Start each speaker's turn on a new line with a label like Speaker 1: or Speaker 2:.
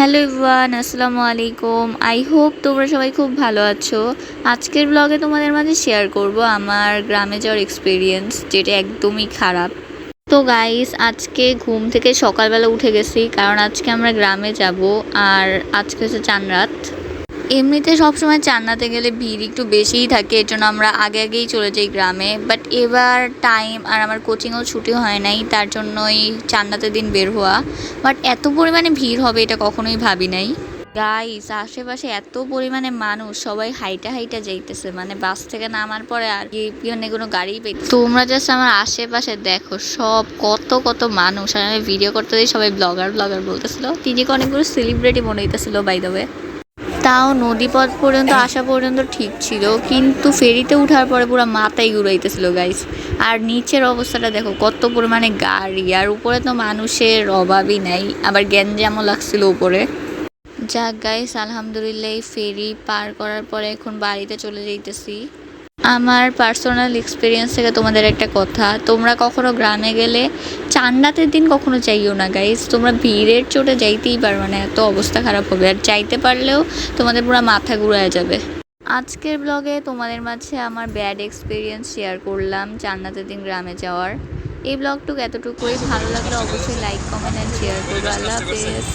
Speaker 1: Hello everyone, আসসালামু আলাইকুম। I hope তোমরা সবাই খুব ভালো আছো। আজকের ব্লগে তোমাদের মাঝে শেয়ার করব আমার গ্রামে যাওয়ার এক্সপিরিয়েন্স, যেটা একদমই খারাপ। তো গাইস, আজকে ঘুম থেকে সকালবেলা উঠে গেছি, কারণ আজকে আমরা গ্রামে যাব। আর আজকে হচ্ছে চান রাত। এমনিতে সবসময় চান্নাতে গেলে ভিড় একটু বেশিই থাকে, এর জন্য আমরা আগে আগেই চলে যাই গ্রামে। বাট এবার টাইম আর আমার কোচিংও ছুটি হয় নাই, তার জন্যই চান্নাতে দিন বের হওয়া। বাট এত পরিমাণে ভিড় হবে এটা কখনোই ভাবি নাই। গাইস, আশেপাশে এত পরিমাণে মানুষ, সবাই হাইটা হাইটা যাইতেছে, মানে বাস থেকে নামার পরে আর কি পিছনে কোনো গাড়ি পাই। তোমরা জাস্ট আমার আশেপাশে দেখো, সব কত কত মানুষ। আর আমি ভিডিও করতে দিই, সবাই ব্লগার ব্লগার বলতেছিল। নিজেকে অনেকগুলো সেলিব্রিটি মনে হইতেছিল বাই দ্য ওয়ে। তাও নদীপথ পর্যন্ত আসা পর্যন্ত ঠিক ছিল, কিন্তু ফেরিতে উঠার পরে পুরো মাথায় ঘুরাইতেছিল গাইস। আর নিচের অবস্থাটা দেখো, কত পরিমাণে গাড়ি, আর উপরে তো মানুষের অভাবই নাই, আবার গ্যাঞ্জামও লাগছিল উপরে। যাক গাইস, আলহামদুলিল্লাহ এই ফেরি পার করার পরে এখন বাড়িতে চলে যাইতেছি। আমার পার্সোনাল এক্সপিরিয়েন্স থেকে তোমাদের একটা কথা, তোমরা কখনো গ্রামে গেলে চান্নাতের দিন কখনো যাইও না গাইস। তোমরা ভিড়ের চোটে যাইতেই পারবে না, এত অবস্থা খারাপ হবে। আর যাইতে পারলেও তোমাদের পুরো মাথা ঘুরায় যাবে। আজকের ব্লগে তোমাদের মাঝে আমার ব্যাড এক্সপিরিয়েন্স শেয়ার করলাম চান্নাতের দিন গ্রামে যাওয়ার। এই ব্লগটুকু এতটুকুই। ভালো লাগলে অবশ্যই লাইক, কমেন্ট অ্যান্ড শেয়ার করবো। আল্লাহ হাফেজ।